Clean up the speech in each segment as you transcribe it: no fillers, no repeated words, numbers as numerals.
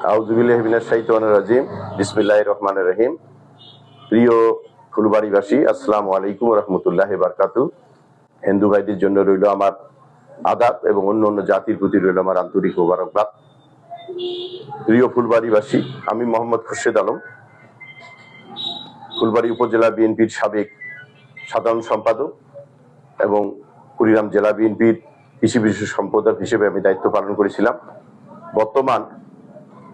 আউযুবিল্লাহি মিনাশ শাইতানির রাজিম। বিসমিল্লাহির রহমানির রহিম। প্রিয় ফুলবাড়িবাসী, আসসালামু আলাইকুম ওয়া রাহমাতুল্লাহি ওয়া বারাকাতুহু। হিন্দু ভাইদের জন্য রইল আমার আদাব এবং অন্য অন্য জাতির প্রতি রইল আমার আন্তরিক মোবারকবাদ। প্রিয় ফুলবাড়িবাসী, আমি মোহাম্মদ খুরশেদ আলম, ফুলবাড়ি উপজেলা বিএনপির সাবেক সাধারণ সম্পাদক এবং কুড়িগ্রাম জেলা বিএনপির কৃষি বিশেষ সম্পাদক হিসেবে আমি দায়িত্ব পালন করেছিলাম। বর্তমান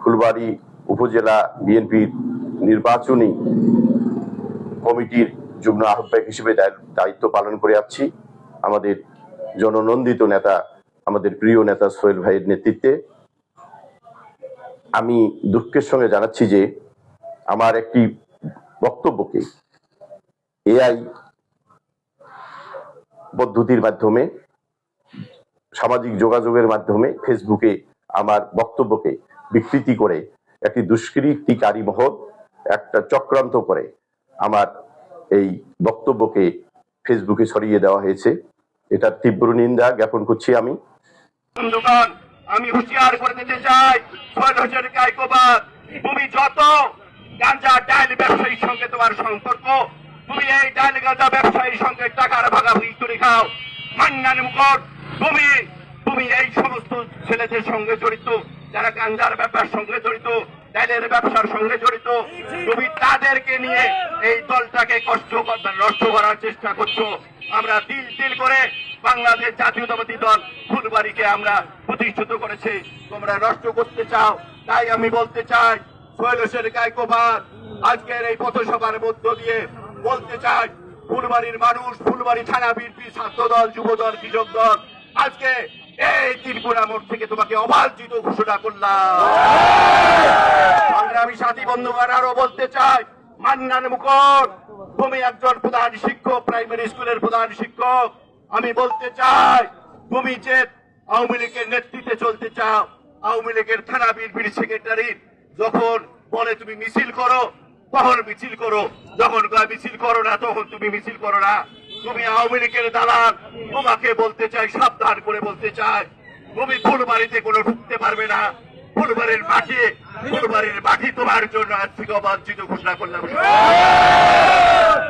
ফুলবাড়ি উপজেলা বিএনপির নির্বাচনী কমিটির যুগ্ম আহ্বায়ক হিসেবে দায়িত্ব পালন করে যাচ্ছি আমাদের জননন্দিত নেতা, আমাদের প্রিয় নেতা সোহেল ভাইয়ের নেতৃত্বে। আমি দুঃখের সঙ্গে জানাচ্ছি যে আমার একটি বক্তব্যকে এআই পদ্ধতির মাধ্যমে, সামাজিক যোগাযোগের মাধ্যমে, ফেসবুকে আমার বক্তব্যকে বিকৃতি করে একটি দুষ্কৃতিকারী মহল একটা চক্রান্ত করে আমার এই বক্তব্যকে ফেসবুকে ছড়িয়ে দেওয়া হয়েছে। এটার তীব্র নিন্দা জ্ঞাপন করছি আমি। আমি হুঁশিয়ার করে দিতে চাই, তুমি যত গাঁজা ডাইল ব্যবসায়ীর সঙ্গে তোমার সম্পর্ক, তুমি এই ডাইল গাঁজা ব্যবসায়ীর সঙ্গে টাকার ভাগাভাগি করে খাও। মান্নান মুকুট, তুমি এই সমস্ত ছেলেদের সঙ্গে জড়িত, যারা গাঁজার ব্যবসার সঙ্গে জড়িত, ডাইলের ব্যবসার সঙ্গে জড়িত, তুমি তাদেরকে নিয়ে এই দলটাকে নষ্ট করার চেষ্টা করছো। আমরা দিল করে বাংলাদেশ জাতীয়তাবাদী দল ফুলবাড়িকে আমরা প্রতিষ্ঠিত করেছি, তোমরা নষ্ট করতে চাও। তাই আমি বলতে চাই, সোহেল হোসেন কায়কোবাদ আজকের এই পথসভার মধ্য দিয়ে বলতে চাই, ফুলবাড়ির মানুষ, ফুলবাড়ি থানা বিএনপি, ছাত্র দল, যুব দল, কৃষক দল, আজকে এই ত্রিপুরা মোড় থেকে তোমাকে অবাঞ্ছিত ঘোষণা করলাম। আমি সাথী বন্ধুগণ আরো বলতে চাই, মান্নান মুকুট, তুমি একজন প্রধান শিক্ষক, প্রাইমারি স্কুলের প্রধান শিক্ষক। আমি বলতে চাই, তুমি যে আওয়ামী লীগের নেতৃত্বে চলতে চাও, আওয়ামী লীগের থানা বিএনপির সেক্রেটারি যখন বলে তুমি মিছিল করো, তখন মিছিল করো, যখন মিছিল করো না তখন তুমি মিছিল করো না। তুমি আওয়ামী লীগের দালাল। তোমাকে বলতে চাই, সাবধান করে বলতে চাই, তুমি ফুলবাড়িতে কোনো ঢুকতে পারবে না। ফুলবাড়ির মাটি তোমার জন্য আজ থেকে অবাঞ্ছিত ঘোষণা করলাম।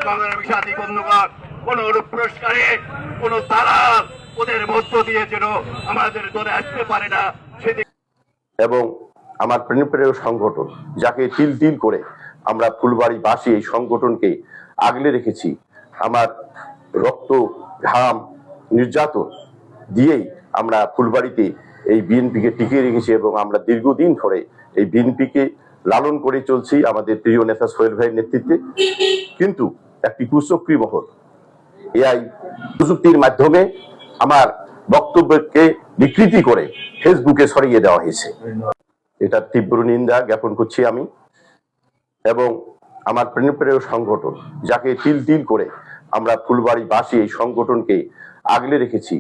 সংগ্রামী সাথী বন্ধুগণ, কোন পুরস্কারে কোন দালাল ওদের মধ্য দিয়ে যেন আমাদের দলে আসতে পারে না। এবং আমার প্রেরণপ্রিয় সংগঠন, যাকে তিল তিল করে আমরা ফুলবাড়িবাসী এই সংগঠনকে আগলে রেখেছি, আমার রক্ত, ঘাম, নির্যাতন দিয়েই আমরা ফুলবাড়িতে এই বিএনপিকে টিকিয়ে রেখেছি এবং আমরা দীর্ঘদিন ধরে এই বিএনপিকে লালন করে চলছি আমাদের প্রিয় নেতা সোহেল ভাইয়ের নেতৃত্বে। কিন্তু একটি কুচক্রী মহল এআই প্রযুক্তির মাধ্যমে আমার বক্তব্যকে বিকৃতি করে ফেসবুকে ছড়িয়ে দেওয়া হয়েছে। এটার তীব্র নিন্দা জ্ঞাপন করছি আমি। এবং আমার প্রেরণপ্রিয় সংগঠন, যাকে তিল তিল করে আমরা ফুলবাড়িবাসী এই সংগঠনকে আগলে রেখেছি,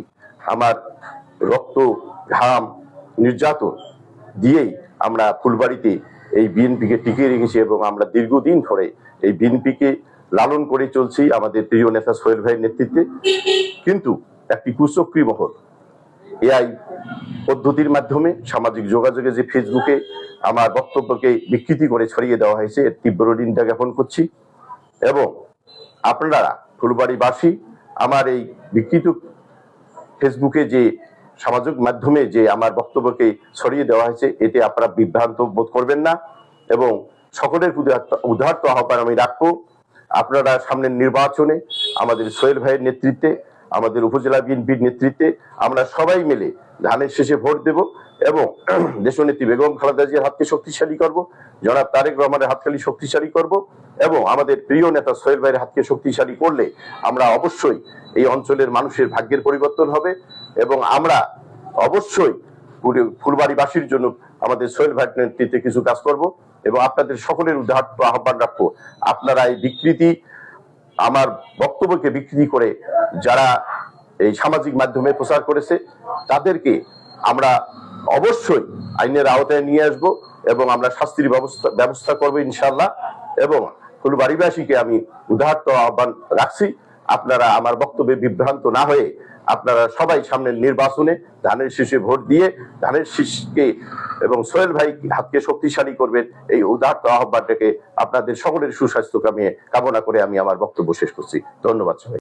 আমার রক্ত, ঘাম, নির্যাতন দিয়েই আমরা ফুলবাড়িতে এই বিএনপিকে টিকিয়ে রেখেছি এবং আমরা দীর্ঘদিন ধরে এই বিএনপিকে লালন করে চলছি আমাদের প্রিয় নেতা সোহেল ভাইয়ের নেতৃত্বে। কিন্তু একটি কুচক্রী মহল এআই পদ্ধতির মাধ্যমে সামাজিক যোগাযোগে যে ফেসবুকে আমার বক্তব্যকে বিকৃতি করে ছড়িয়ে দেওয়া হয়েছে, এর তীব্র নিন্দা জ্ঞাপন করছি। এবং আপনারা ফুলবাড়িবাসী আমার এই বিকৃত ফেসবুকে যে সামাজিক মাধ্যমে যে আমার বক্তব্যকে ছড়িয়ে দেওয়া হয়েছে, এতে আপনারা বিভ্রান্ত বোধ করবেন না। এবং সকলের প্রতি উদারত আহ্বান আমি রাখবো, আপনারা সামনের নির্বাচনে আমাদের সোহেল ভাইয়ের নেতৃত্বে, আমাদের উপজেলা বিএনপির নেতৃত্বে আমরা সবাই মিলে ধানের শেষে ভোট দেব এবং দেশনেত্রী বেগম খালেদা জিয়ার হাতকে শক্তিশালী করব, জনাব তারেক রহমানের হাতকে শক্তিশালী করব এবং আমাদের প্রিয় নেতা সোহেল ভাইয়ের হাতকে শক্তিশালী করলে আমরা অবশ্যই এই অঞ্চলের মানুষের ভাগ্যের পরিবর্তন হবে এবং আমরা অবশ্যই ফুলবাড়িবাসীর জন্য আমাদের সোহেল ভাইয়ের নেতৃত্বে কিছু কাজ করব এবং আপনাদের সকলের উদারত আহ্বান রাখবো, আপনারা এই বিকৃতি, আমার বক্তব্যকে বিকৃতি করে যারা এই সামাজিক মাধ্যমে প্রচার করেছে, তাদেরকে আমরা অবশ্যই আইনের আওতায় নিয়ে আসব এবং আমরা শাস্তির ব্যবস্থা করবো ইনশাল্লাহ। এবং ফুলবাড়িবাসীকে আমি উদারত আহ্বান রাখছি, আপনারা আমার বক্তব্যে বিভ্রান্ত না হয়ে আপনারা সবাই সামনের নির্বাচনে ধানের শীষে ভোট দিয়ে ধানের শীষকে এবং সোহেল ভাই হাতকে শক্তিশালী করবেন, এই উদাত্ত আহ্বানটাকে আপনাদের সকলের সুস্বাস্থ্য কামনা করে আমি আমার বক্তব্য শেষ করছি। ধন্যবাদ সবাই।